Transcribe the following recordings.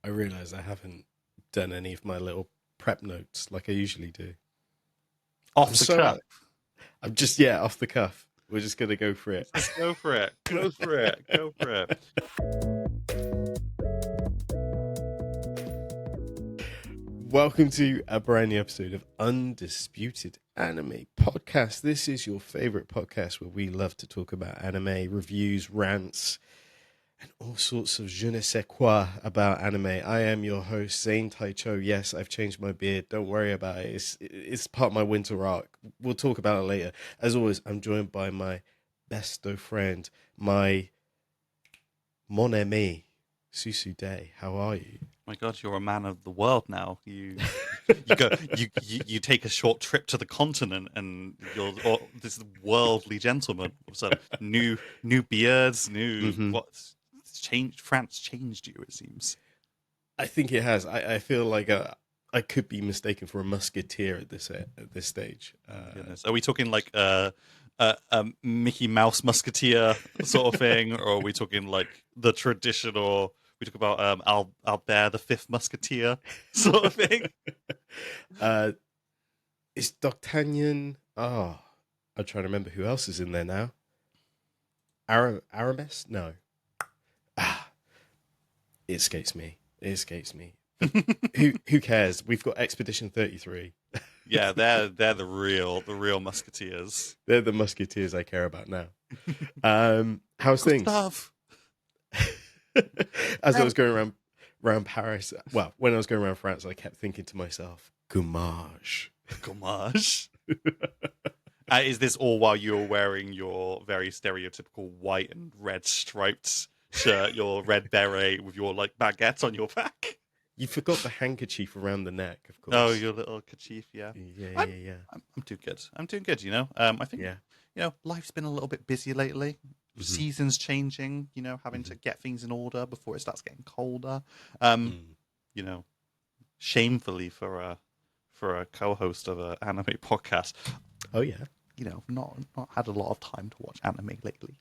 I realise I haven't done any of my little prep notes like I usually do. Off the cuff. I'm just off the cuff. We're just gonna go for it. Just go for it. Go for it. Go for it. Welcome to a brand new episode of Undisputed Anime Podcast. This is your favorite podcast where we love to talk about anime, reviews, rants, and all sorts of je ne sais quoi about anime. I am your host, Zane Taichou. Yes, I've changed my beard. Don't worry about it. It's part of my winter arc. We'll talk about it later. As always, I'm joined by my besto friend, my mon ami, Susu Day. How are you? My God, you're a man of the world now. You take a short trip to the continent, and you're this worldly gentleman. So new beards, what's changed? France changed you, it seems. I think it has. I feel like I could be mistaken for a musketeer at this stage. Are we talking like a Mickey Mouse musketeer sort of thing, or are we talking like the traditional? We talk about Albert the Fifth Musketeer sort of thing. It's D'Artagnan. Oh, I'm trying to remember who else is in there now. Aramis? No. It escapes me. Who cares? We've got Expedition 33. Yeah, they're the real musketeers. They're the musketeers I care about now. How's things? Stuff. As I was going around Paris, well, when I was going around France, I kept thinking to myself, "Gommage." Is this all while you were wearing your very stereotypical white and red striped shirt, your red beret with your like baguette on your back? You forgot the handkerchief around the neck, of course. Oh, your little kerchief, yeah. Yeah. I'm doing good. I'm doing good. I think life's been a little bit busy lately. Mm-hmm. Seasons changing. Having to get things in order before it starts getting colder. Shamefully for a co-host of an anime podcast. Oh yeah. Not had a lot of time to watch anime lately.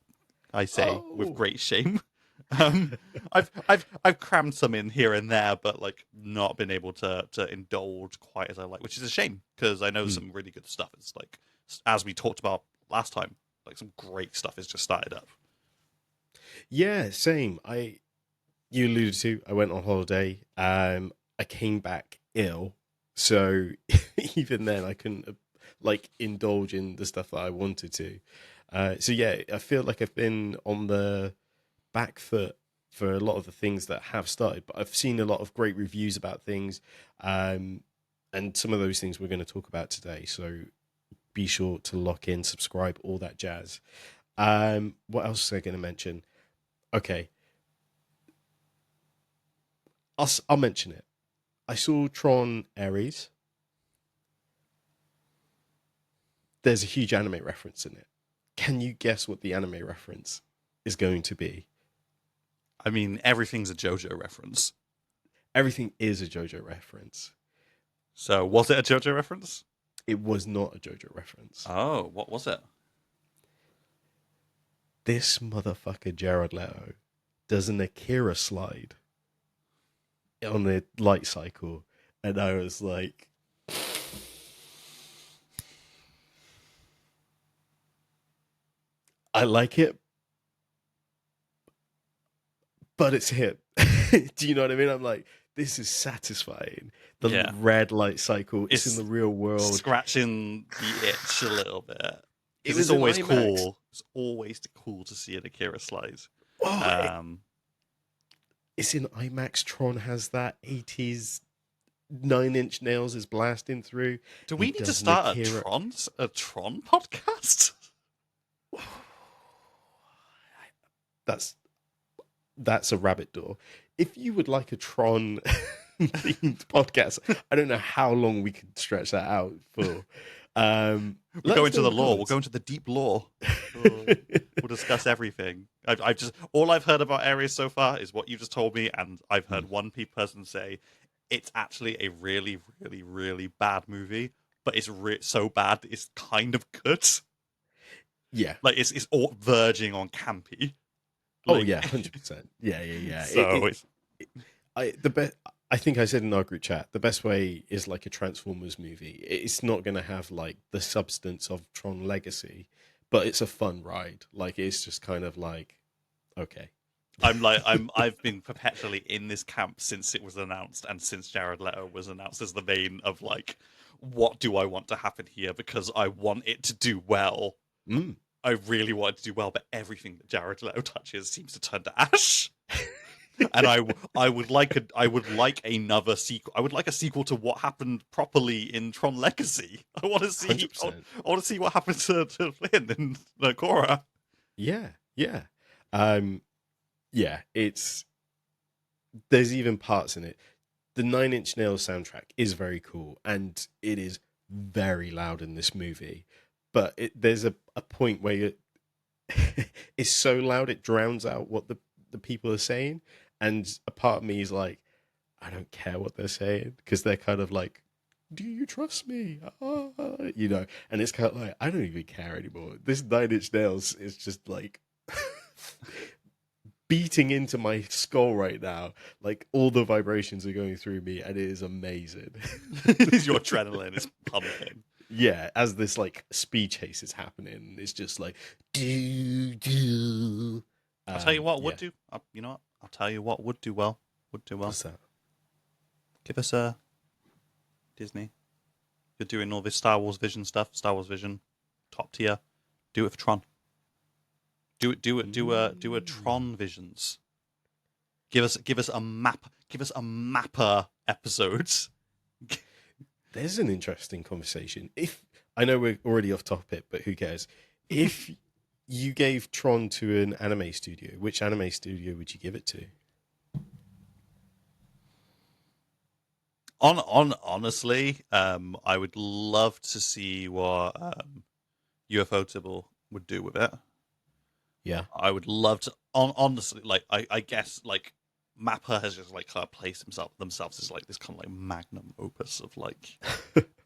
I say with great shame. I've crammed some in here and there, but like not been able to indulge quite as I like, which is a shame because I know some really good stuff. It's like, as we talked about last time, like some great stuff has just started up. Yeah, same. You alluded to, I went on holiday. I came back ill, so even then I couldn't like indulge in the stuff that I wanted to. So yeah, I feel like I've been on the back foot for a lot of the things that have started, but I've seen a lot of great reviews about things, and some of those things we're going to talk about today. So be sure to lock in, subscribe, all that jazz. What else was I going to mention? Okay, I'll mention it. I saw Tron Ares. There's a huge anime reference in it. Can you guess what the anime reference is going to be? I mean, everything's a JoJo reference. Everything is a JoJo reference. So, was it a JoJo reference? It was not a JoJo reference. Oh, what was it? This motherfucker Jared Leto does an Akira slide on the light cycle, and I was like, I like it, but it's him. Do you know what I mean? I'm like, this is satisfying. The red light cycle, it's in the real world. Scratching the itch a little bit. It's always cool. It's always cool to see an Akira slide. It's in IMAX. Tron has that 80s 9-inch nails is blasting through. Do we need to start a Tron podcast? That's a rabbit door. If you would like a Tron themed podcast, I don't know how long we could stretch that out for. We'll go into the lore. We'll go into the deep lore. We'll discuss everything. All I've heard about Ares so far is what you just told me, and I've heard one person say it's actually a really, really, really bad movie, but it's so bad that it's kind of good. Yeah, like it's all verging on campy. Like, 100%. Yeah. So I think I said in our group chat, the best way is like a Transformers movie. It's not going to have like the substance of Tron Legacy, but it's a fun ride. Like it's just kind of like, okay. I've been perpetually in this camp since it was announced and since Jared Leto was announced as the main of like, what do I want to happen here? Because I want it to do well. Mm. I really want it to do well, but everything that Jared Leto touches seems to turn to ash. And I would like another sequel. I would like a sequel to what happened properly in Tron Legacy. I want to see 100%. I want to see what happened to Flynn and Cora. Yeah, yeah. Yeah, there's even parts in it. The Nine Inch Nails soundtrack is very cool, and it is very loud in this movie. But there's a point where it's so loud it drowns out what the people are saying, and a part of me is like, I don't care what they're saying, because they're kind of like, do you trust me? You know, and it's kind of like, I don't even care anymore. This Nine Inch Nails is just like beating into my skull right now. Like all the vibrations are going through me, and it is amazing. Your adrenaline is pumping. Yeah, as this like speed chase is happening, it's just like do. I'll tell you what would do. You know what? I'll tell you what would do well. What's that? Give us a Disney. You're doing all this Star Wars Vision stuff. Star Wars Vision, top tier. Do it for Tron. Do a Tron Visions. Give us a map. Give us a mapper episodes. There's an interesting conversation. If I know we're already off topic, but who cares? If you gave Tron to an anime studio, which anime studio would you give it to? Honestly, I would love to see what UFO Tibble would do with it. Yeah, I would love to. Honestly, like I guess like Mappa has just like kind of placed themselves as like this kind of like magnum opus of like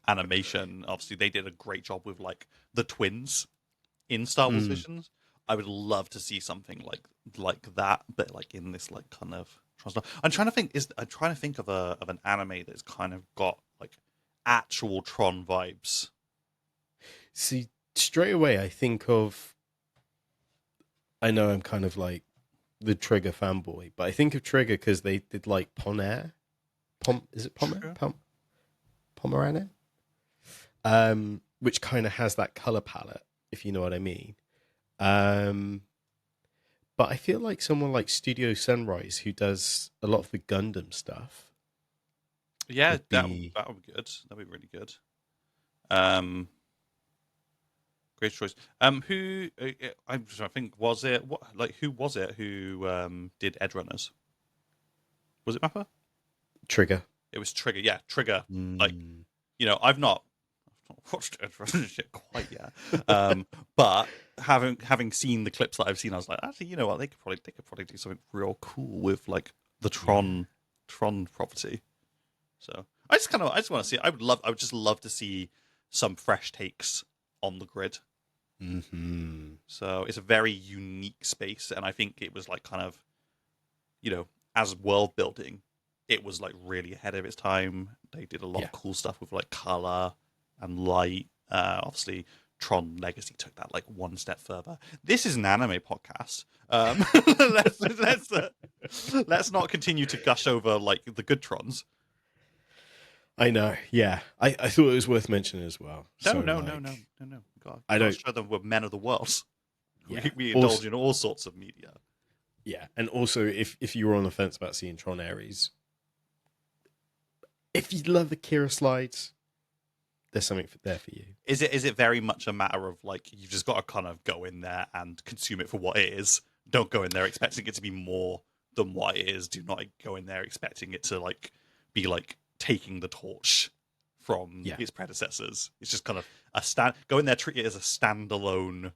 animation. Obviously, they did a great job with like the twins in Star Wars Visions. I would love to see something like that, but like in this like kind of. I'm trying to think of an anime that's kind of got like actual Tron vibes. See, straight away I think of. I know I'm kind of like the Trigger fanboy, but I think of Trigger because they did like Ponair. Is it Pomer? Pomeranian? Which kind of has that color palette, if you know what I mean. But I feel like someone like Studio Sunrise, who does a lot of the Gundam stuff. Yeah, that would be good. That'd be really good. Great choice. Who I'm just trying to think. Was it who was it who did Edrunners? Was it Mappa? Trigger. It was Trigger. Yeah, Trigger. Like, you know, I've not watched Edrunners shit quite yet. But having seen the clips that I've seen, I was like, actually, you know what? They could probably do something real cool with like the Tron property. So I just want to see. I would just love to see some fresh takes on the grid. Mm-hmm. So it's a very unique space, and I think it was like kind of, you know, as world building, it was like really ahead of its time. They did a lot of cool stuff with like color and light. Obviously, Tron Legacy took that like one step further. This is an anime podcast. Let's not continue to gush over like the good Trons. I know, yeah. I thought it was worth mentioning as well. No. God, I don't show them we're men of the world. Yeah. We indulge in all sorts of media. Yeah, and also if you were on the fence about seeing Tron Ares, if you love the Kira slides, there's something there for you. Is it very much a matter of like you've just got to kind of go in there and consume it for what it is? Don't go in there expecting it to be more than what it is. Do not go in there expecting it to like be like taking the torch from its predecessors. It's just kind of go in there, treat it as a standalone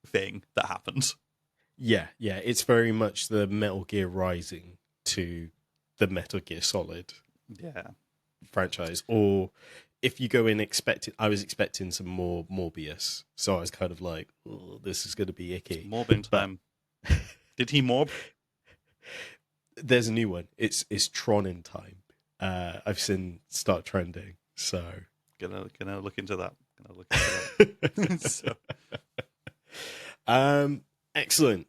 thing that happened. Yeah, it's very much the Metal Gear Rising to the Metal Gear Solid franchise. Or if you go in I was expecting some more Morbius, so I was kind of like, oh, this is going to be icky. Morbing time. Did he morb? There's a new one. It's Tron in time. I've seen start trending. So Gonna look into that. Gonna look into that. So. Excellent.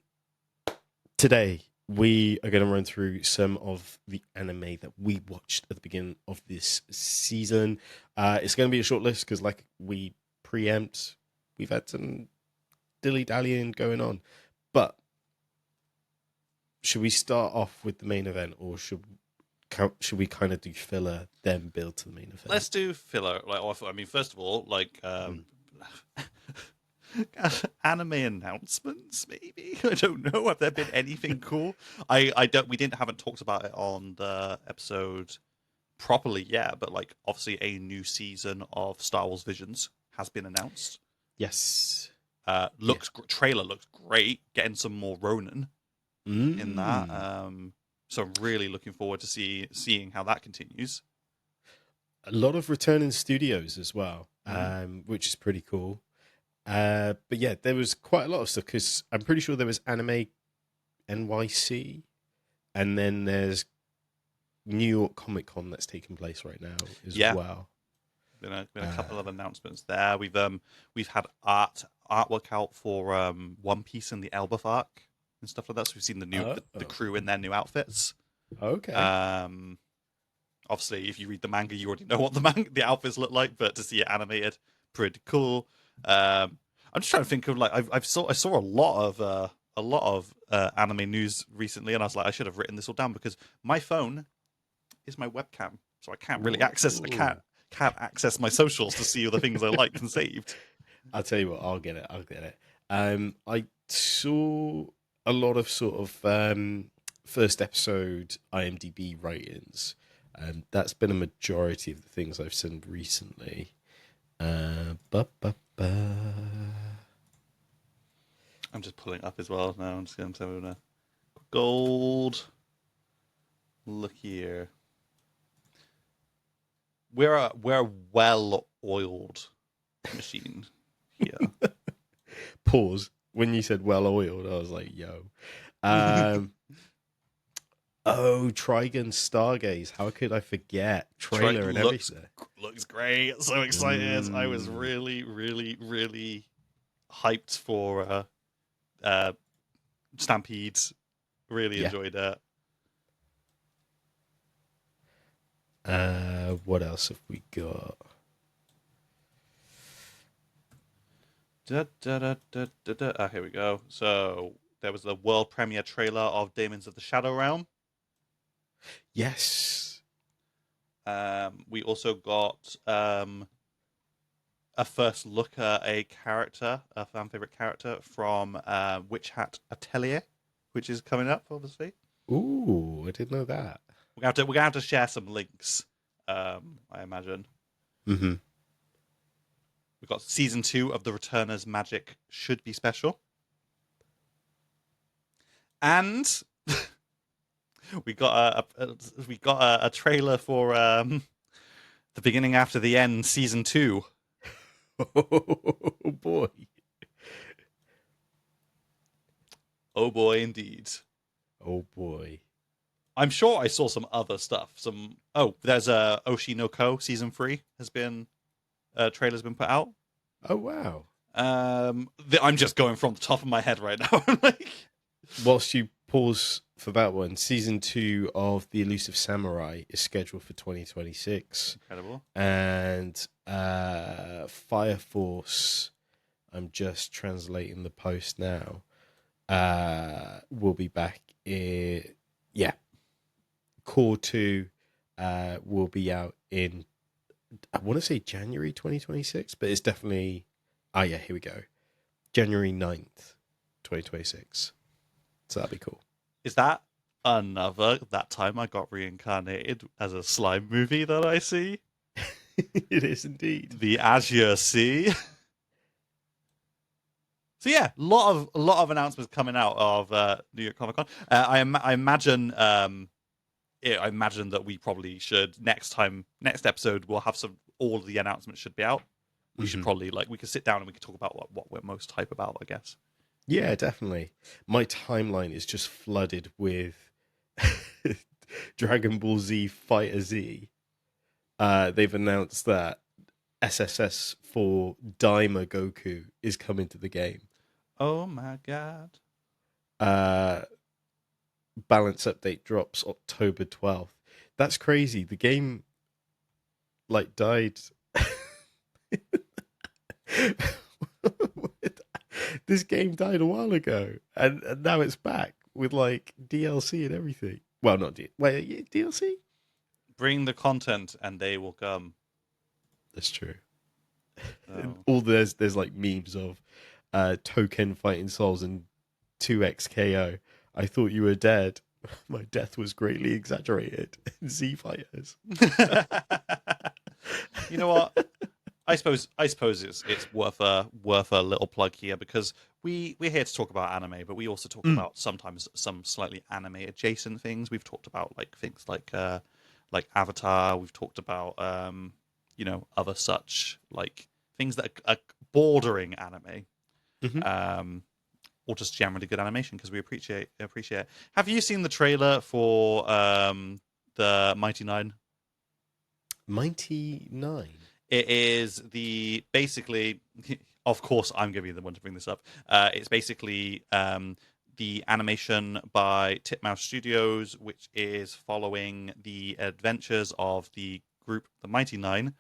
Today we are going to run through some of the anime that we watched at the beginning of this season. It's going to be a short list because, like we preempt, we've had some dilly-dallying going on. But should we start off with the main event, or should we kind of do filler, then build to the main event? Let's do filler. I mean, first of all, anime announcements, maybe. I don't know. Have there been anything cool? We haven't talked about it on the episode properly yet, but like obviously a new season of Star Wars Visions has been announced. Yes. Trailer looks great. Getting some more Ronin in that. So I'm really looking forward to seeing how that continues. A lot of returning studios as well, which is pretty cool. But yeah, there was quite a lot of stuff because I'm pretty sure there was Anime NYC, and then there's New York Comic Con that's taking place right now as well. Been a couple of announcements there. We've had artwork out for One Piece and the Elbaf arc and stuff like that. So we've seen the crew in their new outfits. Okay. Obviously, if you read the manga, you already know what the outfits look like, but to see it animated, pretty cool. I'm just trying to think of I saw a lot of anime news recently, and I was like, I should have written this all down because my phone is my webcam, so I can't really access. I can't access my socials to see all the things I liked and saved. I'll tell you what, I'll get it. I saw a lot of sort of first episode IMDb ratings, and that's been a majority of the things I've seen recently. I'm just pulling up as well now. I'm just going to have a gold. Look here. We're a well-oiled machine here. Pause. When you said well-oiled, I was like, yo. Trigun Stargaze. How could I forget? Trailer and everything. Looks great. So excited. I was really, really, really hyped for Stampede. Really enjoyed it. What else have we got? Here we go. So there was the world premiere trailer of Demons of the Shadow Realm. Yes. We also got a first look at a fan favorite character from Witch Hat Atelier, which is coming up, obviously. Ooh, I didn't know that. We're gonna have to share some links, I imagine. Mm-hmm. We've got season 2 of The Returners Magic Should Be Special. And we got a trailer for The Beginning After the End season 2. Oh boy. Oh boy indeed. Oh boy. I'm sure I saw some other stuff. There's a Oshi no Ko season 3 has been trailer's been put out. Oh wow. I'm just going from the top of my head right now. Whilst you pause for that one, season 2 of The Elusive Samurai is scheduled for 2026. Incredible. And Fire Force, I'm just translating the post now, will be back in Core 2 will be out in, I want to say January 2026, but it's definitely here we go, January 9th 2026. So that'd be cool. Is that another That Time I Got Reincarnated as a slime movie that I see? It is indeed. The Azure Sea. So yeah, a lot of announcements coming out of New York Comic Con. I imagine that we probably should next episode we'll have all of the announcements should be out. We should probably we could sit down and we could talk about what we're most hype about, I guess. Yeah, definitely. My timeline is just flooded with Dragon Ball Z Fighter Z, they've announced that SSS for Daima Goku is coming to the game. Oh my god. Uh, balance update drops October 12th. That's crazy. The game like died. This game died a while ago, and now it's back with like DLC and everything. Well, not DLC. Bring the content and they will come. That's true. Oh. All there's like memes of Token fighting Souls and 2XKO. I thought you were dead. My death was greatly exaggerated. Z fighters. You know what? I suppose it's worth a little plug here, because we're here to talk about anime, but we also talk about sometimes some slightly anime adjacent things. We've talked about like things like Avatar. We've talked about other such like things that are bordering anime, or just generally good animation, because we appreciate it. Have you seen the trailer for the Mighty Nine? Mighty Nine. It is basically, of course, I'm going to be the one to bring this up. It's basically the animation by Titmouse Studios, which is following the adventures of the group, the Mighty Nine,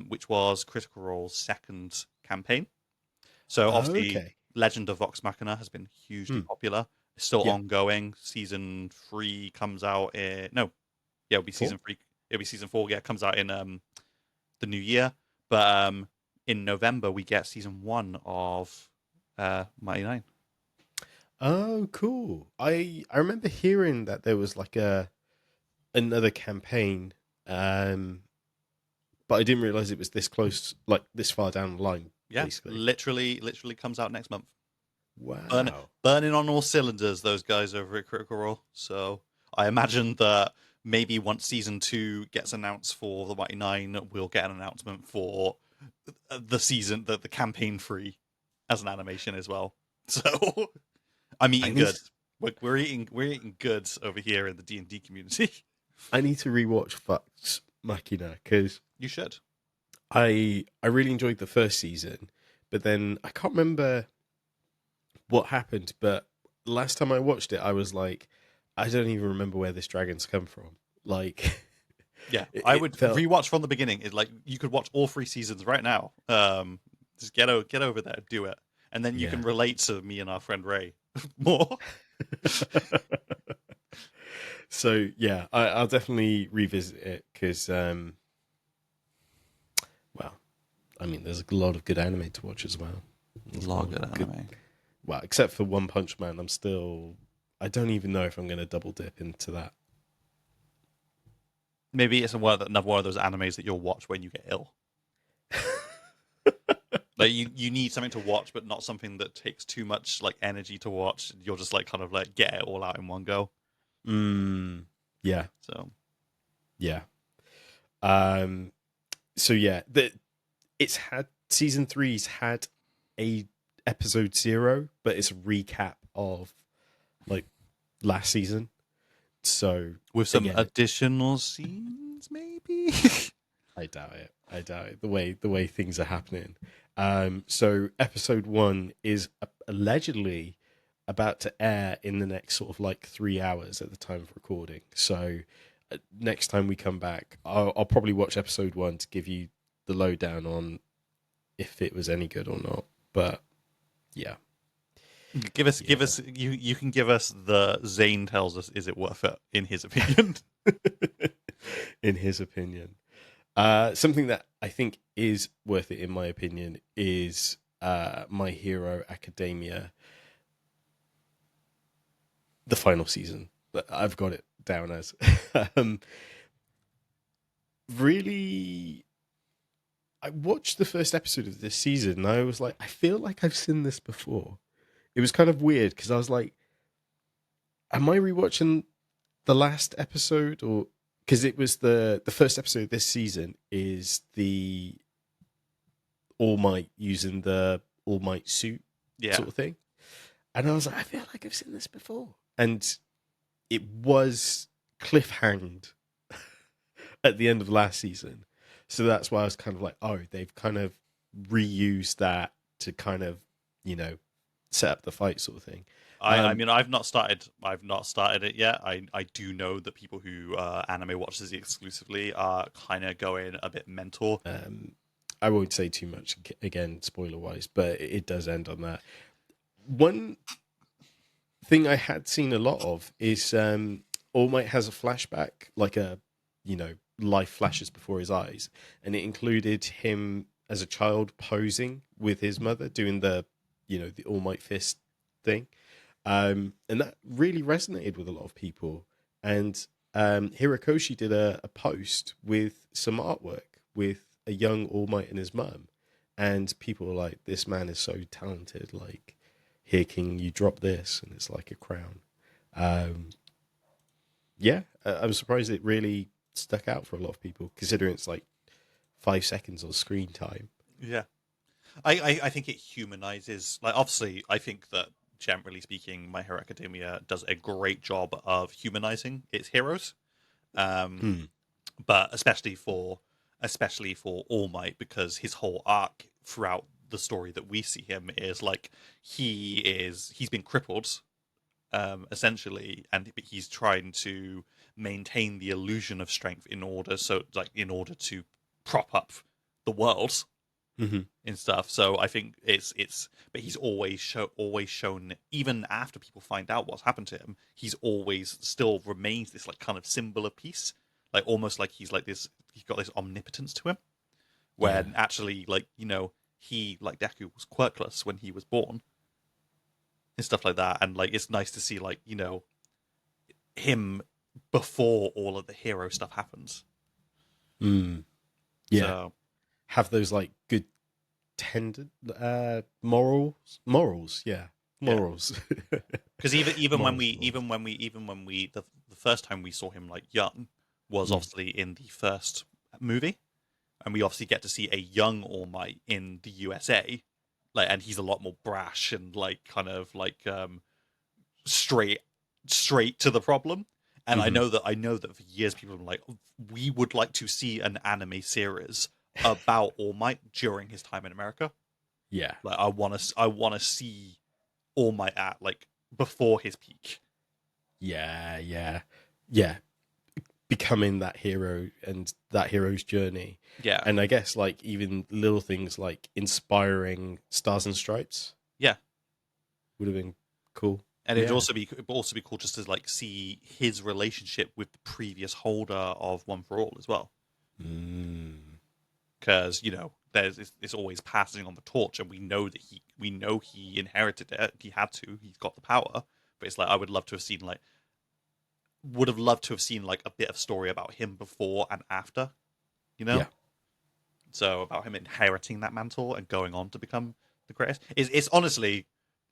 which was Critical Role's second campaign. So obviously, Legend of Vox Machina has been hugely popular. It's still ongoing. Season 3 comes out it'll be season 3. It'll be season 4. Yeah, it comes out in the new year. But in November, we get season 1 of Mighty Nine. Oh, cool. I remember hearing that there was like another campaign, but I didn't realize it was this close, like this far down the line. Yeah, basically. literally comes out next month. Wow. Burning on all cylinders, those guys over at Critical Role. So I imagine that maybe once season 2 gets announced for the Mighty Nine, we'll get an announcement for the season, the campaign 3 as an animation as well. So I'm eating good. We're eating goods over here in the D&D community. I need to rewatch Vox Machina because you should. I really enjoyed the first season, but then I can't remember what happened. But last time I watched it, I was like, I don't even remember where this dragon's come from. Like, yeah, I would rewatch from the beginning. It, like, you could watch all 3 seasons right now. Just get over there, do it, and then you can relate to me and our friend Ray more. So yeah, I'll definitely revisit it because, well, I mean, there's a lot of good anime to watch as well. There's a lot of good anime. Well, except for One Punch Man, I don't even know if I'm going to double dip into that. Maybe it's another one of those animes that you'll watch when you get ill. Like you need something to watch, but not something that takes too much like energy to watch. You'll just like kind of like get it all out in one go. Yeah. So yeah. So yeah, it's had season 3's had a episode 0, but it's a recap of like last season. So with some additional scenes, maybe. I doubt it. The way things are happening. So episode 1 is allegedly about to air in the next sort of like 3 hours at the time of recording. So next time we come back, I'll probably watch episode 1 to give you the lowdown on if it was any good or not. But yeah. Give us. You can give us the Zane tells us. Is it worth it? In his opinion. In his opinion, something that I think is worth it, in my opinion, is My Hero Academia, the final season. I've got it down as really. I watched the first episode of this season, and I was like, I feel like I've seen this before. It was kind of weird because I was like, am I rewatching the last episode? Or because it was the first episode of this season is the All Might using the All Might suit sort of thing. And I was like, I feel like I've seen this before. And it was cliffhanged at the end of last season. So that's why I was kind of like, oh, they've kind of reused that to kind of, set up the fight sort of thing. I mean, I've not started it yet. I do know that people who anime watches exclusively are kind of going a bit mental. I won't say too much again, spoiler wise, but it does end on that. One thing I had seen a lot of is All Might has a flashback, like life flashes before his eyes, and it included him as a child posing with his mother doing the All Might fist thing. And that really resonated with a lot of people. And Hirokoshi did a post with some artwork with a young All Might and his mum. And people were like, this man is so talented. Like, here, King, you drop this, and it's like a crown. Yeah, I'm surprised it really stuck out for a lot of people, considering it's like 5 seconds of screen time. Yeah. I think it humanizes, like, obviously, I think that generally speaking, My Hero Academia does a great job of humanizing its heroes, but especially for All Might, because his whole arc throughout the story that we see him is like he's been crippled, essentially, and he's trying to maintain the illusion of strength in order to prop up the world. And stuff. So I think but he's always shown, even after people find out what's happened to him, he's always still remains this like kind of symbol of peace, like almost like he's got this omnipotence to him, when actually, like, he, like Deku, was quirkless when he was born and stuff like that. And like, it's nice to see, like, him before all of the hero stuff happens. Yeah. So, have those like good morals, because even when we the first time we saw him like young was obviously in the first movie, and we obviously get to see a young All Might in the USA, like, and he's a lot more brash and like kind of like straight to the problem. And I know that for years people were like, we would like to see an anime series about All Might during his time in America. Yeah, like I want to see All Might at like before his peak. Yeah, becoming that hero and that hero's journey. Yeah, and I guess like even little things like inspiring Stars and Stripes. Yeah, would have been cool. And it'd also be cool just to like see his relationship with the previous holder of One for All as well. Because it's always passing on the torch, and we know he inherited it. He had to. He's got the power. But it's like I would have loved to have seen like a bit of story about him before and after. Yeah. So about him inheriting that mantle and going on to become the greatest. It's honestly,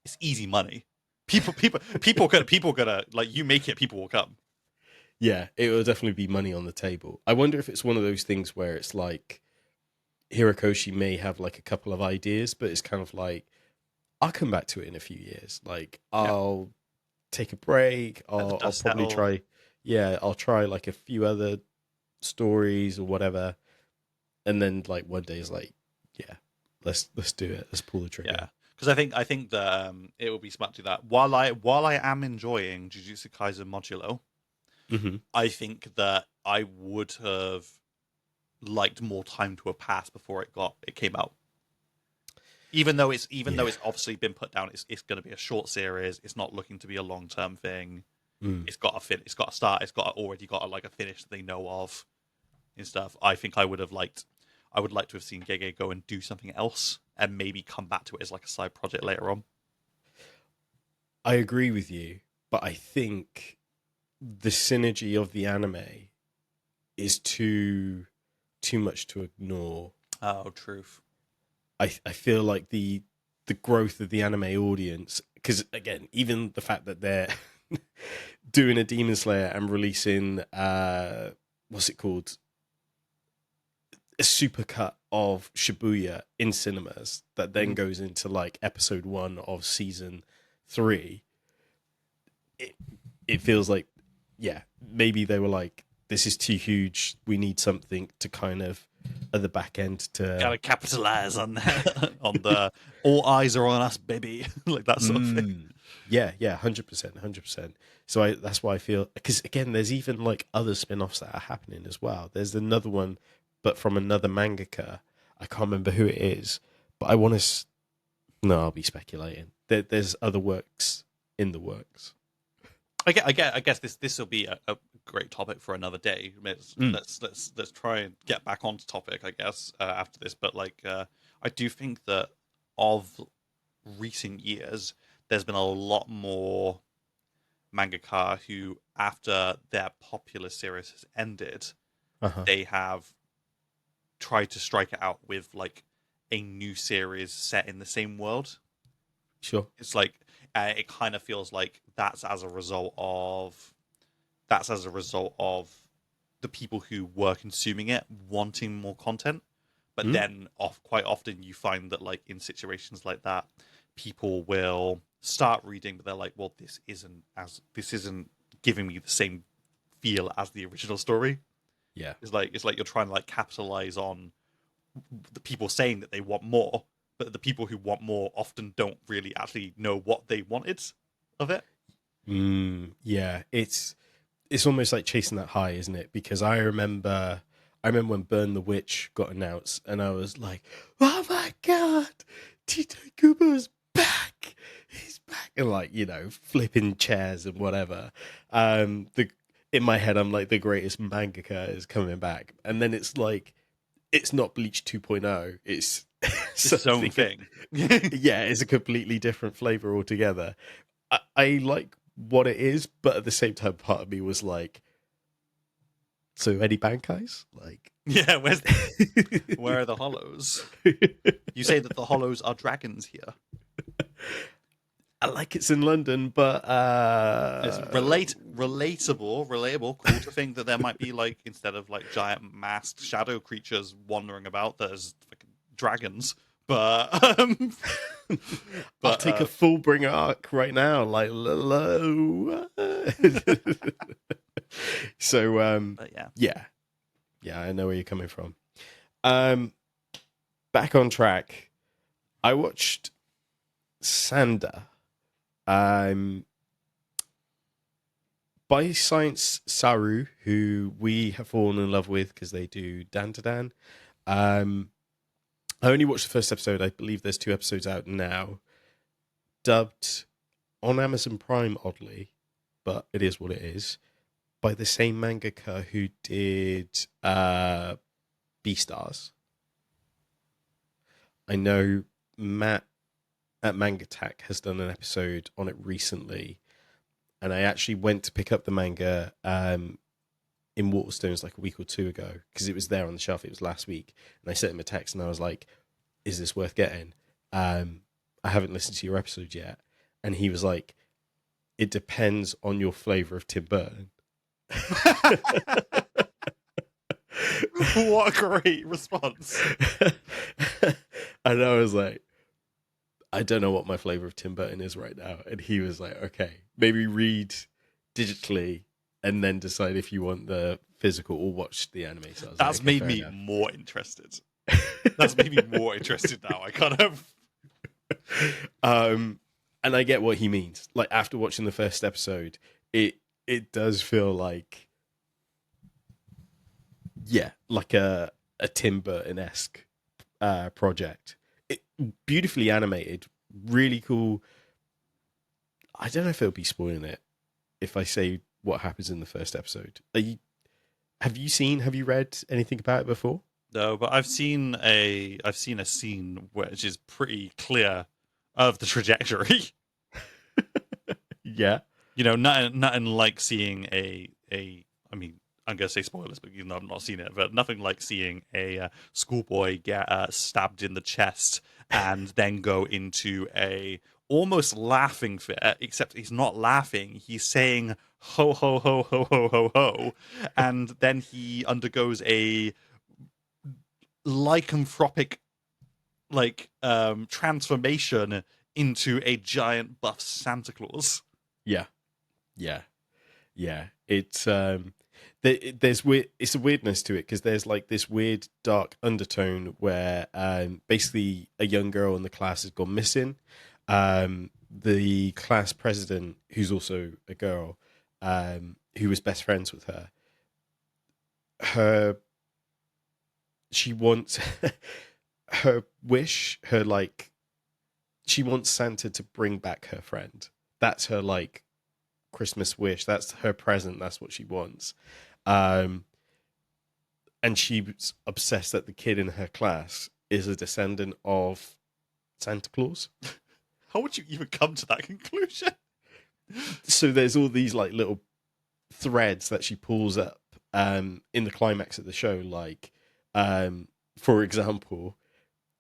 it's easy money. People gonna like, you make it, people will come. Yeah, it will definitely be money on the table. I wonder if it's one of those things where it's like Hirokoshi may have like a couple of ideas, but it's kind of like, I'll come back to it in a few years. Like, I'll take a break. I'll probably try. Yeah, I'll try like a few other stories or whatever, and then like one day is like, yeah, let's do it. Let's pull the trigger. Yeah. Because I think that it will be smart to do that. While I am enjoying Jujutsu Kaisen Modulo, I think that I would have liked more time to have passed before it came out. Even though it's obviously been put down, it's going to be a short series. It's not looking to be a long-term thing. It's got a start. It's already got like a finish that they know of and stuff. I think I would like to have seen Gege go and do something else and maybe come back to it as like a side project later on. I agree with you, but I think the synergy of the anime is too much to ignore. Oh, truth. I feel like the growth of the anime audience, because again, even the fact that they're doing a Demon Slayer and releasing what's it called, a supercut of Shibuya in cinemas that then goes into like episode 1 of season 3. It feels like yeah, maybe they were like, this is too huge. We need something to kind of at the back end to Gotta capitalize on that, on the all eyes are on us, baby, like that sort of thing. Yeah, 100%, 100%. So that's why I feel, because again, there's even like other spin-offs that are happening as well. There's another one, but from another mangaka. I can't remember who it is, but I want to. No, I'll be speculating. There's other works in the works. I guess this will be a great topic for another day. Let's try and get back onto topic, I guess, after this. But like, I do think that of recent years, there's been a lot more mangaka who, after their popular series has ended, they have tried to strike it out with like a new series set in the same world. Sure. It's like it kind of feels like that's as a result of the people who were consuming it wanting more content. But then quite often you find that like in situations like that, people will start reading, but they're like, well, this isn't giving me the same feel as the original story. Yeah. It's like you're trying to like capitalize on the people saying that they want more, but the people who want more often don't really actually know what they wanted of it. Yeah, it's almost like chasing that high, isn't it? Because I remember when Burn the Witch got announced, and I was like, "Oh my god, Tito Kubo's back! He's back!" And like, flipping chairs and whatever. In my head, I'm like, the greatest mangaka is coming back, and then it's like, it's not Bleach 2.0. It's its own thing. Yeah, it's a completely different flavor altogether. I like what it is, but at the same time, part of me was like, so any bankais? Like, yeah, where are the hollows? You say that the hollows are dragons here. I like it's in London, but it's relatable, cool to think that there might be like, instead of like giant masked shadow creatures wandering about, there's fucking dragons. But I'll take a Fullbringer arc right now, like low. So yeah, I know where you're coming from. Back on track. I watched Sanda. By Science Saru, who we have fallen in love with because they do Dan to Dan. I only watched the first episode. I believe there's 2 episodes out now. Dubbed on Amazon Prime, oddly, but it is what it is. By the same mangaka who did Beastars. I know Matt at Mangatak has done an episode on it recently, and I actually went to pick up the manga in Waterstones like a week or 2 ago because it was there on the shelf. It was last week, and I sent him a text and I was like, "Is this worth getting? I haven't listened to your episode yet," and he was like, "It depends on your flavor of Tim Burton." What a great response. And I was like, I don't know what my flavor of Tim Burton is right now. And he was like, okay, maybe read digitally and then decide if you want the physical or watch the anime. So that's made me more interested. That's made me more interested now. I kind of. And I get what he means. Like, after watching the first episode, it does feel like, yeah, like a Tim Burton-esque project. Beautifully animated, really cool. I don't know if it'll be spoiling it if I say what happens in the first episode. Have you read anything about it before? No, but I've seen a scene which is pretty clear of the trajectory. Yeah. Nothing like seeing I mean, I'm going to say spoilers, but I've not seen it, but nothing like seeing a schoolboy get stabbed in the chest and then go into a almost laughing fit, except he's not laughing. He's saying, ho, ho, ho, ho, ho, ho, ho. And then he undergoes a lycanthropic transformation into a giant buff Santa Claus. Yeah. Yeah, there's weird. It's a weirdness to it because there's like this weird dark undertone where basically a young girl in the class has gone missing. The class president, who's also a girl, who was best friends with her, she wants her wish, her like, she wants Santa to bring back her friend. That's her like Christmas wish. That's her present. That's what she wants. And she's obsessed that the kid in her class is a descendant of Santa Claus. How would you even come to that conclusion? So there's all these like little threads that she pulls up in the climax of the show. Like, for example,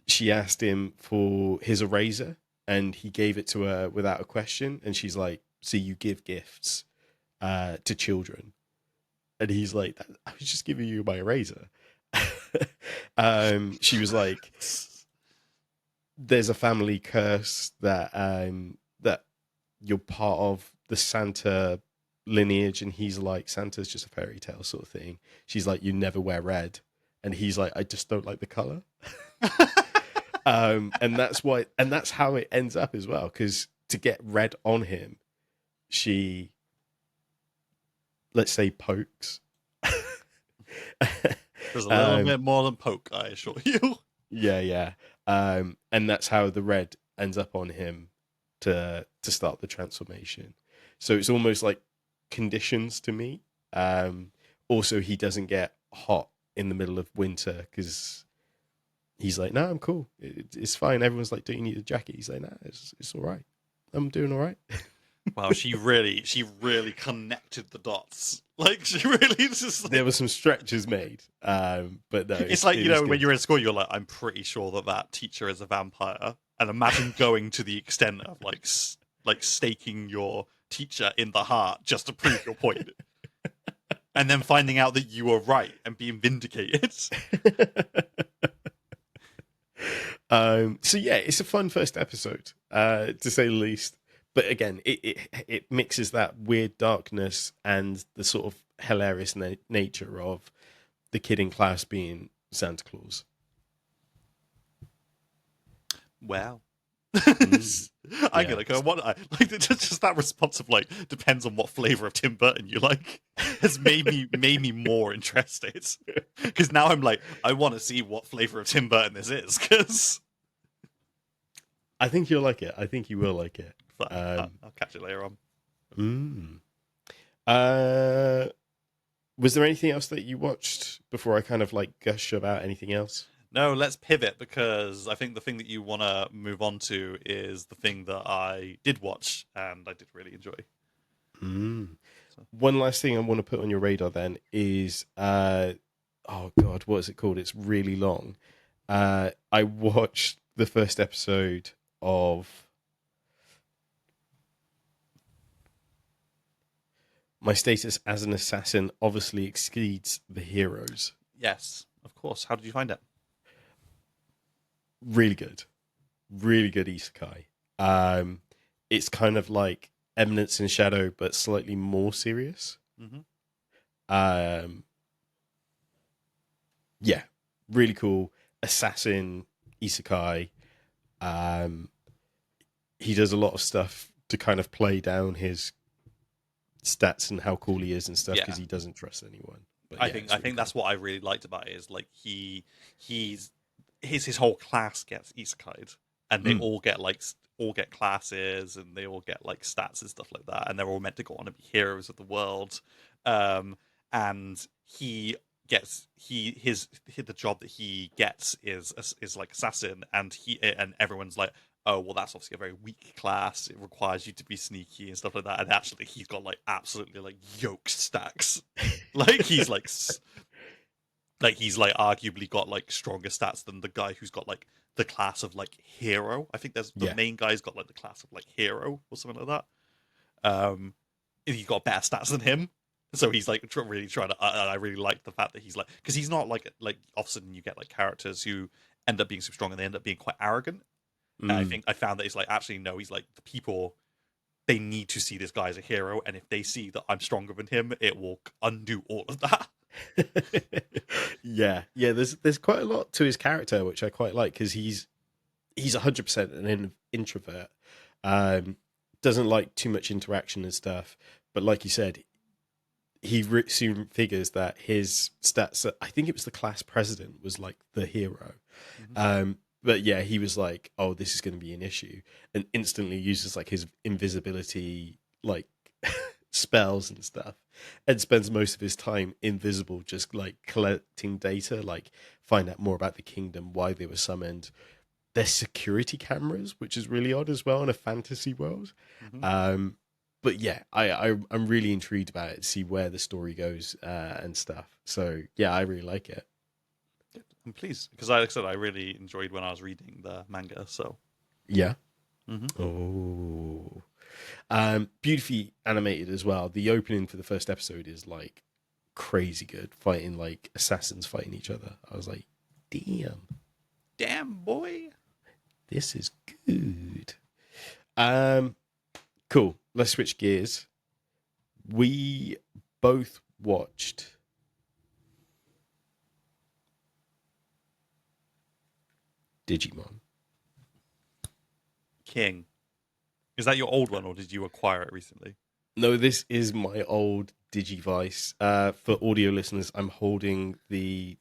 she asked him for his eraser and he gave it to her without a question. And she's like, so you give gifts to children? And he's like, I was just giving you my eraser. She was like, there's a family curse that that you're part of the Santa lineage. And he's like, Santa's just a fairy tale sort of thing. She's like, you never wear red. And he's like, I just don't like the color. And that's how it ends up as well. Because to get red on him, she, let's say, pokes. There's a little bit more than poke, I assure you. Yeah. And that's how the red ends up on him to start the transformation. So it's almost like conditions to me. Also, he doesn't get hot in the middle of winter because he's like, no, I'm cool. It's fine. Everyone's like, don't you need a jacket? He's like, no, it's all right. I'm doing all right. Wow, she really connected the dots. Like, she really just... There were some stretches made, but no. It's like, you know, when you're in school, you're like, I'm pretty sure that teacher is a vampire. And imagine going to the extent of, like staking your teacher in the heart just to prove your point. And then finding out that you were right and being vindicated. So yeah, it's a fun first episode, to say the least. But again, it mixes that weird darkness and the sort of hilarious nature of the kid in class being Santa Claus. Wow. I'm gonna go. What I like, just that response of like depends on what flavor of Tim Burton you like has made me more interested. Because now I'm like, I want to see what flavor of Tim Burton this is. Because I think you'll like it. I think you will like it. I'll catch it later on. Was there anything else that you watched before I kind of like gush about anything else? No, let's pivot, because I think the thing that you want to move on to is the thing that I did watch and I did really enjoy. So. One last thing I want to put on your radar then is, oh God, what is it called? It's really long. I watched the first episode of My Status as an Assassin Obviously Exceeds the Heroes. Yes, of course. How did you find it? Really good isekai. It's kind of like Eminence in Shadow, but slightly more serious. Yeah, really cool assassin isekai. He does a lot of stuff to kind of play down his stats and how cool he is and stuff, because he doesn't trust anyone. But I think that's what I really liked about it, is like his whole class gets isekai'd, and they all get classes, and they all get like stats and stuff like that, and they're all meant to go on and be heroes of the world. And the job that he gets is like assassin, and everyone's like, oh well, that's obviously a very weak class. It requires you to be sneaky and stuff like that. And actually, he's got like absolutely like yoke stacks. Like he's arguably got like stronger stats than the guy who's got like the class of like hero. I think there's the main guy's got like the class of like hero or something like that. He's got better stats than him, so he's like really trying to. I really like the fact that he's like, because he's not like often you get like characters who end up being so strong and they end up being quite arrogant. And I think I found that it's like, actually no, he's like, the people they need to see this guy as a hero, and if they see that I'm stronger than him, it will undo all of that. Yeah. There's quite a lot to his character, which I quite like, because he's 100% an introvert. Doesn't like too much interaction and stuff. But like you said, he soon figures that his stats, I think it was the class president, was like the hero. Mm-hmm. But yeah, he was like, oh, this is going to be an issue, and instantly uses like his invisibility, like spells and stuff, and spends most of his time invisible, just like collecting data, like find out more about the kingdom, why they were summoned. There's security cameras, which is really odd as well in a fantasy world. Mm-hmm. But yeah, I'm really intrigued about it, see where the story goes and stuff. So yeah, I really like it. I'm pleased because, like I said, I really enjoyed when I was reading the manga. So Yeah. mm-hmm. Oh. Beautifully animated as well. The opening for the first episode is like crazy good, fighting like assassins fighting each other. I was like, damn boy, this is good. Cool. Let's switch gears. We both watched Digimon King. Is that your old one, or did you acquire it recently? No, this is my old Digivice. For audio listeners, I'm holding the.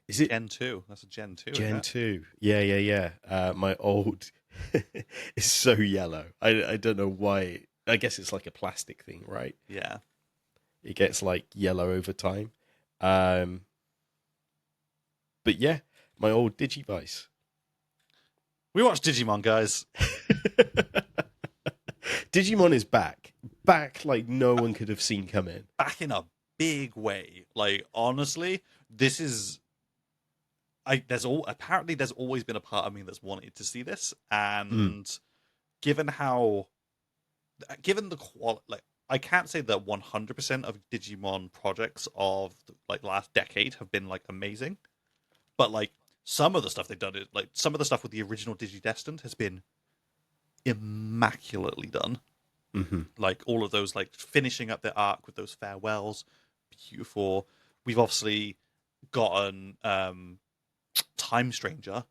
Is it Gen 2? That's a Gen 2. Gen 2? Yeah. My old. It's so yellow. I don't know why. I guess it's like a plastic thing, right? Yeah. It gets like yellow over time. But yeah, my old Digivice. We watched Digimon, guys. Digimon is back. Back like no one could have seen coming. Back in a big way. Like, honestly, this is... apparently there's always been a part of me that's wanted to see this, and given the quality, like, I can't say that 100% of Digimon projects of like last decade have been like amazing, but like some of the stuff they've done, like some of the stuff with the original Digidestined has been immaculately done. Mm-hmm. Like all of those, like finishing up the arc with those farewells, beautiful. We've obviously gotten Time Stranger,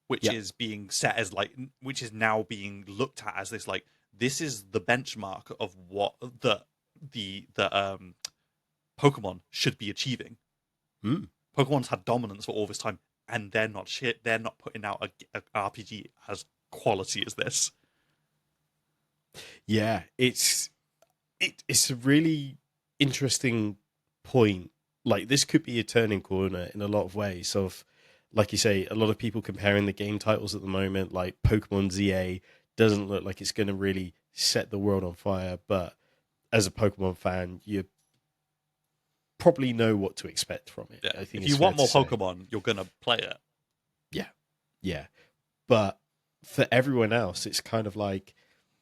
which is being set as like, which is now being looked at as this like, this is the benchmark of what the Pokemon should be achieving. Pokemon's had dominance for all this time, and they're not shit. They're not putting out a RPG as quality as this. Yeah, it's a really interesting point. Like, this could be a turning corner in a lot of ways. So, like you say, a lot of people comparing the game titles at the moment, like Pokemon ZA doesn't look like it's going to really set the world on fire. But as a Pokemon fan, you probably know what to expect from it. Yeah. I think if you want more Pokemon, you're going to play it. Yeah. But for everyone else, it's kind of like,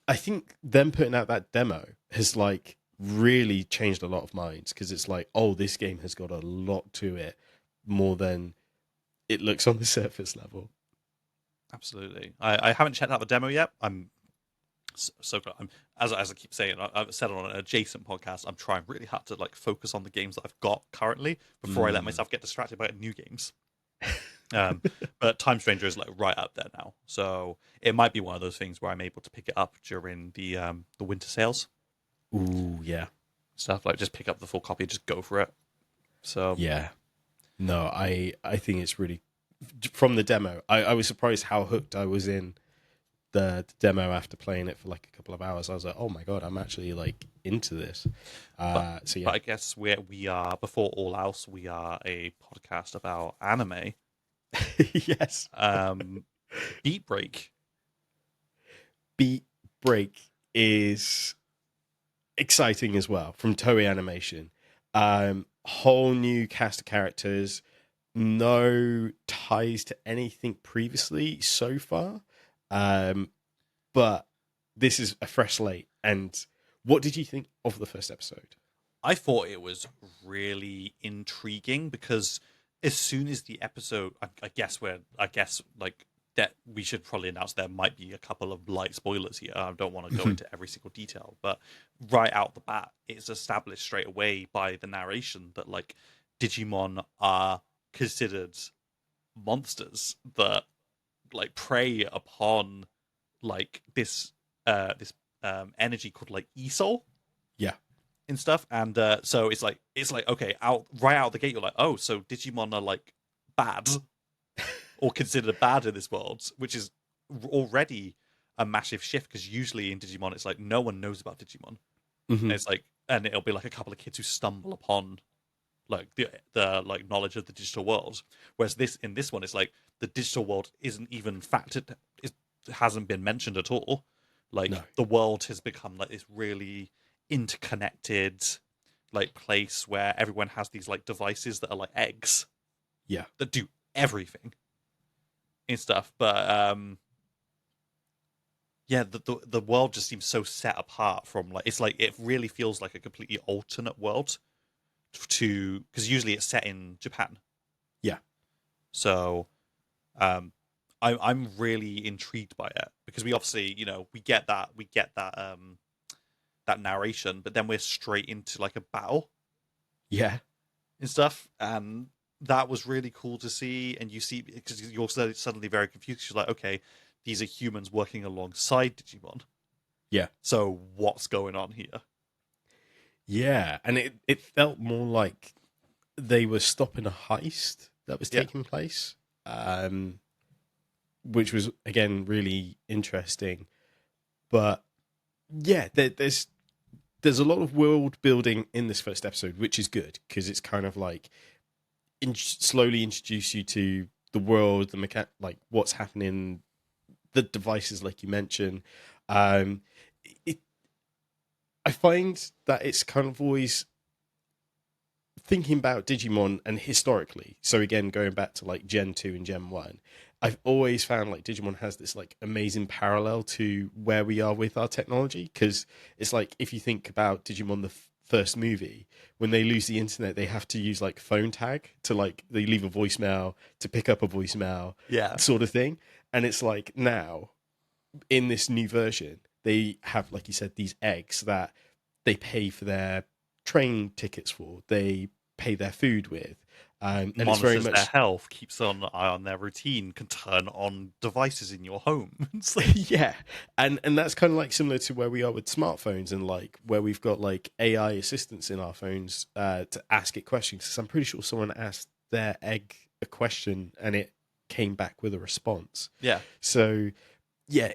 I think them putting out that demo has like really changed a lot of minds, because it's like, oh, this game has got a lot to it, more than it looks on the surface level. Absolutely. I haven't checked out the demo yet. I'm so I'm, as I keep saying, I've said it on an adjacent podcast, I'm trying really hard to like focus on the games that I've got currently before I let myself get distracted by new games. But Time Stranger is like right up there now, so it might be one of those things where I'm able to pick it up during the winter sales. Ooh, yeah. Stuff like just pick up the full copy, just go for it. So yeah, no, I think it's really, from the demo, I was surprised how hooked I was in the demo after playing it for like a couple of hours. I was like, oh my god, I'm actually like into this. But I guess we are, before all else, we are a podcast about anime. Yes. Beat Break is exciting as well, from Toei Animation. Whole new cast of characters, no ties to anything previously so far, but this is a fresh slate. And what did you think of the first episode? I thought it was really intriguing, because as soon as the episode, I guess like that we should probably announce there might be a couple of light spoilers here. I don't want to go into every single detail, but right out the bat, it's established straight away by the narration that like Digimon are considered monsters that like prey upon like this energy called like e-soul Yeah. and stuff. And so it's like okay, right out the gate, you're like, oh, so Digimon are like bad or considered bad in this world, which is already a massive shift because usually in Digimon it's like no one knows about Digimon. And it's like, and it'll be like a couple of kids who stumble upon like the like knowledge of the digital world. Whereas in this one, it's like the digital world isn't even factored, it hasn't been mentioned at all. Like the world has become like this really interconnected like place where everyone has these like devices that are like eggs. Yeah. That do everything and stuff. But yeah, the world just seems so set apart from like, it's like it really feels like a completely alternate world to, because usually it's set in Japan. Yeah. So I'm really intrigued by it because we obviously, we get that that narration, but then we're straight into like a battle. Yeah. And stuff, and that was really cool to see. And you see, because you're suddenly very confused. You're like, okay, these are humans working alongside Digimon. Yeah. So what's going on here? Yeah, and it felt more like they were stopping a heist that was taking place, which was again really interesting. But yeah, there's a lot of world building in this first episode, which is good because it's kind of like slowly introduce you to the world, the like what's happening, the devices, like you mentioned. I find that it's kind of always thinking about Digimon and historically. So again, going back to like Gen 2 and Gen 1, I've always found like Digimon has this like amazing parallel to where we are with our technology. Because it's like, if you think about Digimon, the first movie, when they lose the internet, they have to use like phone tag to like, they leave a voicemail to pick up a voicemail, sort of thing. And it's like now in this new version, they have, like you said, these eggs that they pay for their train tickets for, they pay their food with. And Monitors it's very much their health, keeps an eye on their routine, can turn on devices in your home. Yeah, and that's kind of like similar to where we are with smartphones and like where we've got like AI assistants in our phones to ask it questions. Because I'm pretty sure someone asked their egg a question and it came back with a response. Yeah. So yeah,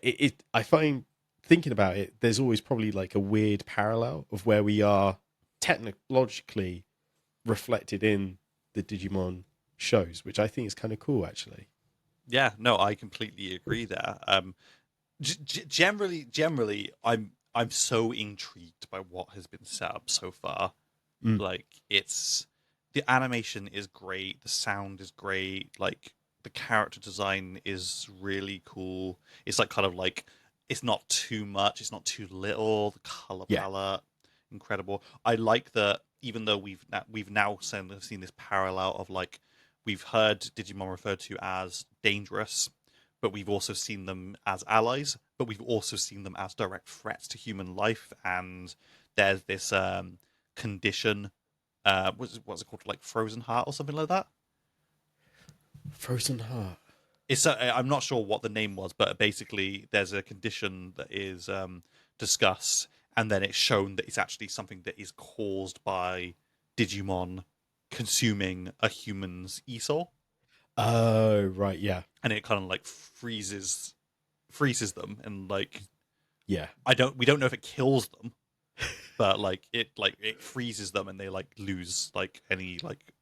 I find thinking about it, there's always probably like a weird parallel of where we are technologically reflected in the Digimon shows, which I think is kind of cool, actually. Yeah, no, I completely agree there. Generally, I'm so intrigued by what has been set up so far. Like, the animation is great, the sound is great, like the character design is really cool. It's like kind of like, it's not too much, it's not too little. The color palette, incredible. I like that even though we've now seen this parallel of like, we've heard Digimon referred to as dangerous, but we've also seen them as allies, but we've also seen them as direct threats to human life. And there's this condition, what's it called, like frozen heart or something like that? Frozen heart. It's I'm not sure what the name was, but basically there's a condition that is discussed, and then it's shown that it's actually something that is caused by Digimon consuming a human's e-soul. Oh, right, yeah. And it kind of like freezes them, and like, yeah, we don't know if it kills them, but like it freezes them, and they like lose like any like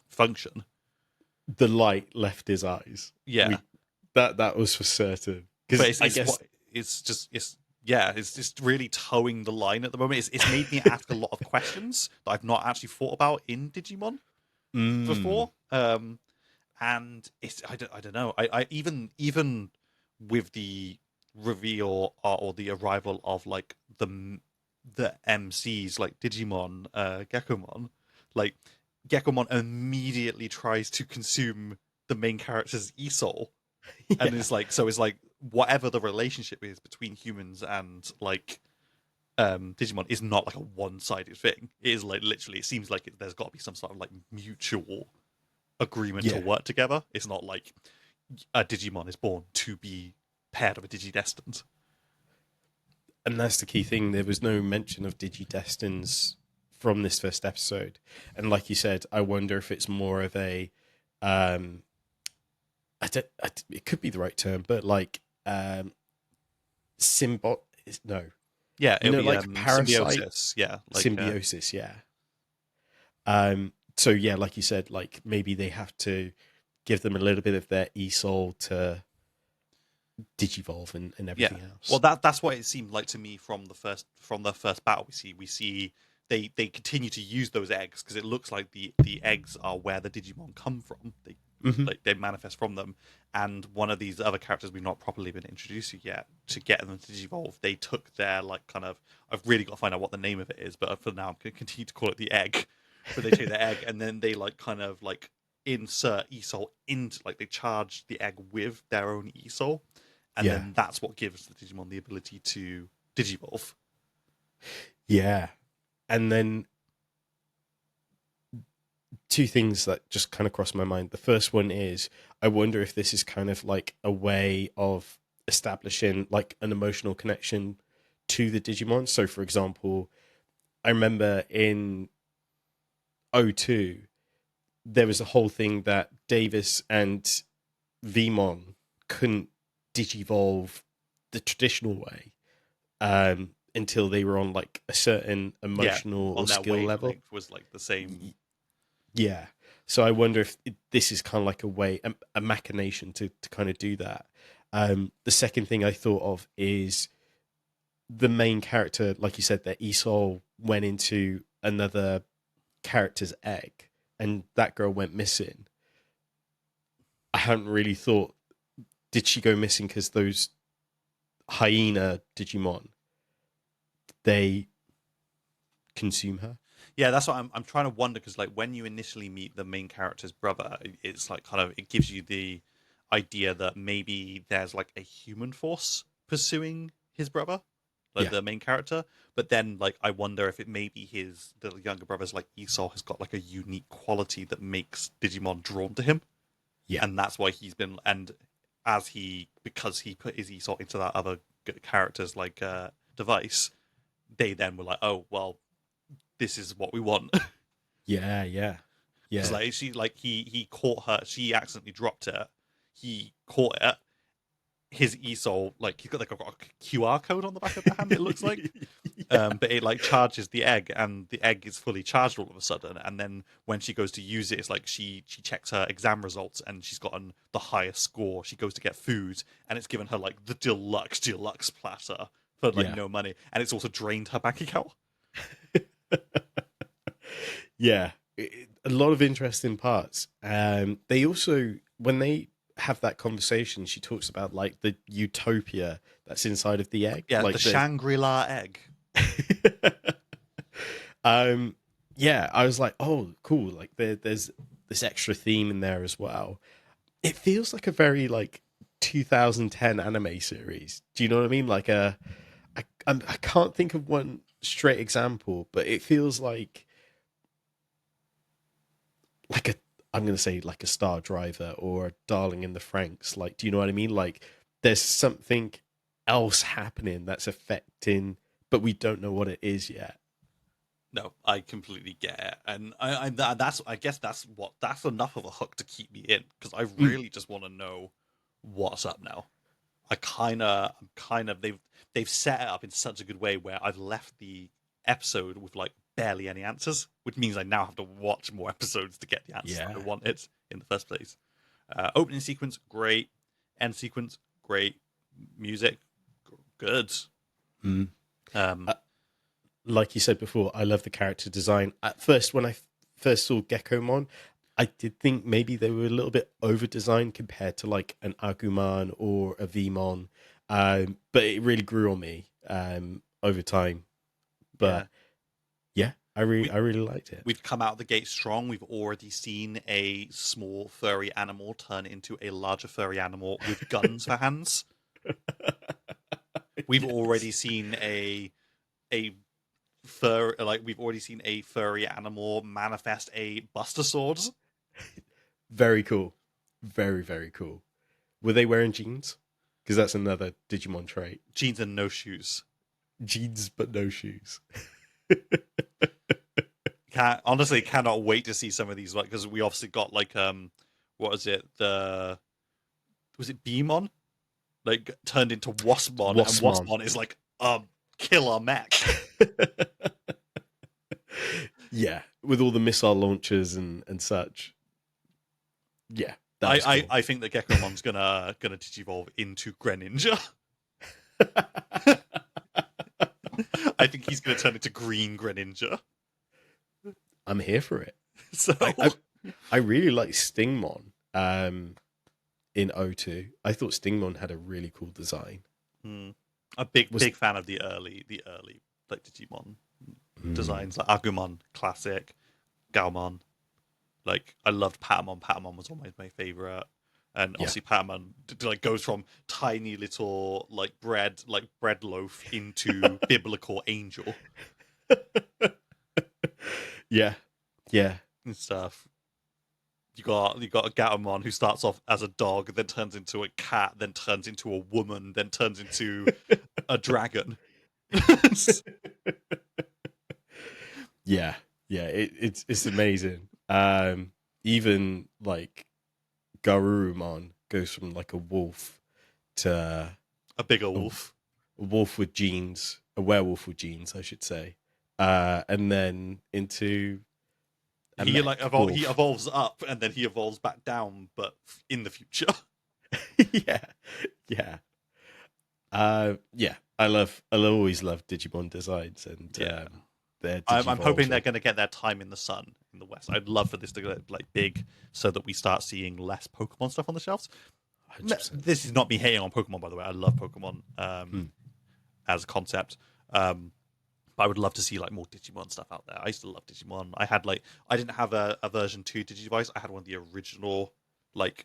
function. The light left his eyes. Yeah, that was for certain. Because I guess it's just really towing the line at the moment. It's made me ask a lot of questions that I've not actually thought about in Digimon before. And it's I don't know. I even with the reveal or the arrival of like the MCs like Digimon, Gekomon, like Gekomon immediately tries to consume the main character's e-soul. And it's like, so it's like whatever the relationship is between humans and like Digimon is not like a one-sided thing. It is like literally, it seems like there's got to be some sort of like mutual agreement to Yeah. work together. It's not like a Digimon is born to be paired with a Digidestined. And that's the key thing. There was no mention of Digidestins from this first episode. And like you said, I wonder if it's more of a, it could be the right term, but like symbot. No, Yeah, you it'll know, be like parasite symbiosis. Yeah, like symbiosis. Yeah. So yeah, like you said, like maybe they have to give them a little bit of their e-soul to digivolve and yeah. everything else. Well, that's what it seemed like to me from the first battle. We see they continue to use those eggs because it looks like the eggs are where the Digimon come from. They manifest from them, and one of these other characters we've not properly been introduced to yet, to get them to digivolve, they took their like kind of, I've really got to find out what the name of it is, but for now I'm going to continue to call it the egg. But they take the egg and then they like kind of like insert e-soul into, like they charge the egg with their own e-soul, and then that's what gives the Digimon the ability to digivolve. Yeah. And then two things that just kind of crossed my mind. The first one is, I wonder if this is kind of like a way of establishing like an emotional connection to the Digimon. So for example, I remember in O2, there was a whole thing that Davis and Vmon couldn't digivolve the traditional way until they were on like a certain emotional or skill level. Was like the same. Yeah. So I wonder if this is kind of like a way, a machination to kind of do that. The second thing I thought of is the main character, like you said, that Esol went into another character's egg and that girl went missing. I hadn't really thought, did she go missing because those hyena Digimon, they consume her? Yeah, that's what I'm trying to wonder, because like when you initially meet the main character's brother, it's like kind of, it gives you the idea that maybe there's like a human force pursuing his brother, like the main character. But then like I wonder if it maybe the younger brother's like Esau has got like a unique quality that makes Digimon drawn to him. Yeah. And that's why he's been, and because he put his Esau into that other character's like device, they then were like, oh well, this is what we want. Yeah. Because like he caught her. She accidentally dropped it. He caught it. His e-soul, like he's got like a QR code on the back of the hand. It looks like, but it like charges the egg, and the egg is fully charged all of a sudden. And then when she goes to use it, it's like she checks her exam results, and she's gotten the highest score. She goes to get food, and it's given her like the deluxe platter for like no money, and it's also drained her bank account. Yeah, a lot of interesting parts. They also, when they have that conversation, she talks about like the utopia that's inside of the egg. Yeah, like the Shangri-La egg. Yeah, I was like, oh, cool. Like there's this extra theme in there as well. It feels like a very like 2010 anime series. Do you know what I mean? Like I can't think of one straight example, but it feels like a, I'm going to say like a Star Driver or a Darling in the Franxx. Like, do you know what I mean? Like there's something else happening that's affecting, but we don't know what it is yet. No, I completely get it, and I guess that's enough of a hook to keep me in, because I really just want to know what's up now. I'm kind of they've set it up in such a good way where I've left the episode with like barely any answers, which means I now have to watch more episodes to get the answers that I wanted in the first place. Opening sequence, great. End sequence, great. Music, good. Like you said before, I love the character design. At first, when I first saw Gekomon, I did think maybe they were a little bit over designed compared to like an Agumon or a Vmon, but it really grew on me over time. But yeah, I really liked it. We've come out of the gate strong. We've already seen a small furry animal turn into a larger furry animal with guns for hands. We've already seen a we've already seen a furry animal manifest a Buster Sword. Very cool. Very, very cool. Were they wearing jeans? Because that's another Digimon trait. Jeans and no shoes. Jeans but no shoes. Honestly cannot wait to see some of these, like, because we obviously got like what was it, was it Beamon, like turned into Waspmon, and Waspmon is like killer mech. Yeah, with all the missile launchers and such. Yeah, I think that Geckomon's gonna digivolve into Greninja. I think he's gonna turn into Green Greninja. I'm here for it. So I really like Stingmon in O2. I thought Stingmon had a really cool design. A big fan of the early like Digimon designs, like Agumon, classic, Gaomon. Like, I loved Patamon. Patamon was always my favorite, and obviously Patamon like goes from tiny little like bread loaf into biblical angel. Yeah, and stuff. You got a Gatomon who starts off as a dog, then turns into a cat, then turns into a woman, then turns into a dragon. Yeah, it's amazing. Even like Garurumon goes from like a wolf to a bigger wolf, a wolf with genes, a werewolf with genes, I should say, and then into he evolves up and then he evolves back down, but in the future. yeah. I'll always love Digimon designs, and I'm hoping they're going to get their time in the sun in the West. I'd love for this to get like big, so that we start seeing less Pokemon stuff on the shelves. 100%. This is not me hating on Pokemon, by the way. I love Pokemon as a concept. But I would love to see like more Digimon stuff out there. I used to love Digimon. I didn't have a version 2 Digivice. I had one of the original, like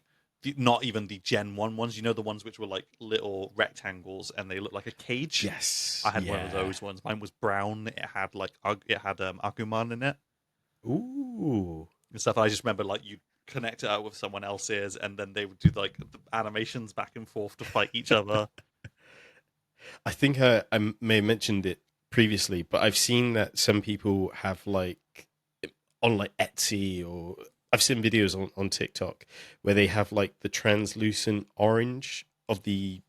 not even the Gen 1 ones. You know, the ones which were like little rectangles and they looked like a cage. Yes, I had one of those ones. Mine was brown. It had Agumon in it. Ooh, and stuff. I just remember like you connect it out with someone else's, and then they would do like the animations back and forth to fight each other. I think I may have mentioned it previously, but I've seen that some people have like on like Etsy, or I've seen videos on TikTok where they have like the translucent orange of the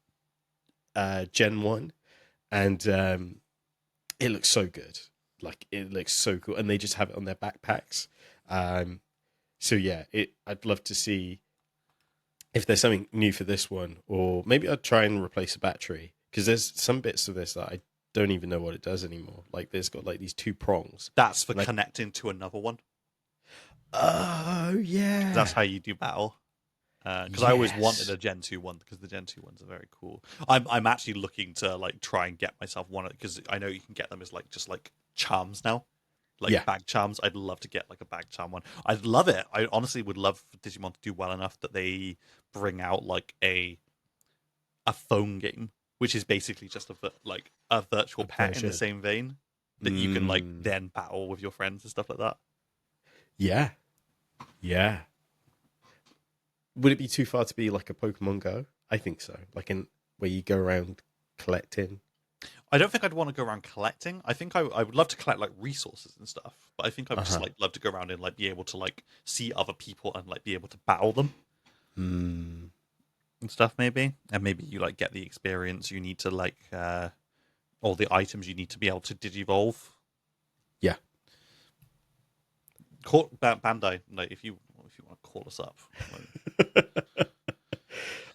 Gen 1, and it looks so good. Like, it looks so cool, and they just have it on their backpacks. So yeah, I'd love to see if there's something new for this one, or maybe I'd try and replace a battery, because there's some bits of this that I don't even know what it does anymore. Like, there's got like these 2 prongs. That's for connecting to another one. Oh yeah, that's how you do battle. Because I always wanted a Gen 2 one, because the Gen 2 ones are very cool. I'm actually looking to like try and get myself one, because I know you can get them as like just like charms now, like bag charms. I'd love to get like a bag charm one. I'd love it. I honestly would love for Digimon to do well enough that they bring out like a phone game, which is basically just a virtual pet in the same vein that you can like then battle with your friends and stuff like that. Yeah. Would it be too far to be like a Pokemon Go? I think so. Like where you go around collecting. I don't think I'd want to go around collecting. I think I would love to collect like resources and stuff, but I think I would just like love to go around and like be able to like see other people and like be able to battle them and stuff, maybe. And maybe you like get the experience you need to like all the items you need to be able to digivolve. Yeah. Call Bandai, like if you want to call us up.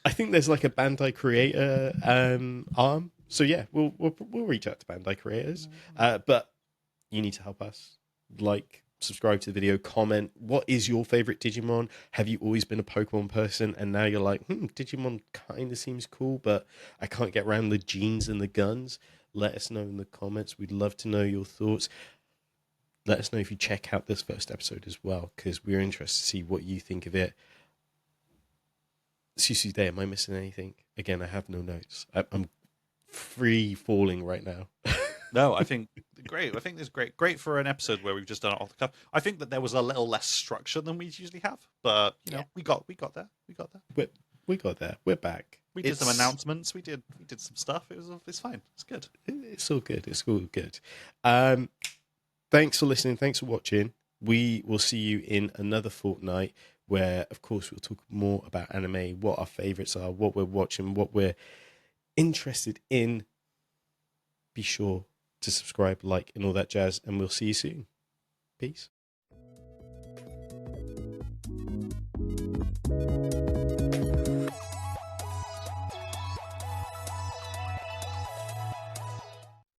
I think there's like a Bandai creator arm. So yeah, we'll reach out to Bandai creators. But you need to help us. Like, subscribe to the video, comment. What is your favorite Digimon? Have you always been a Pokemon person, and now you're like, Digimon kind of seems cool, but I can't get around the jeans and the guns? Let us know in the comments. We'd love to know your thoughts. let us know if you check out this first episode as well, because we're interested to see what you think of it. Susu's Day, am I missing anything? Again, I have no notes. I'm free falling right now. No, I think great. I think this is great for an episode where we've just done it off the cuff. I think that there was a little less structure than we usually have, but we got there. We got there. We got there. We're back. We did some announcements. We did some stuff. It's fine. It's good. It's all good. It's all good. Thanks for listening. Thanks for watching. We will see you in another fortnight, where, of course, we'll talk more about anime, what our favorites are, what we're watching, what we're interested in. Be sure to subscribe, like, and all that jazz, and we'll see you soon. Peace.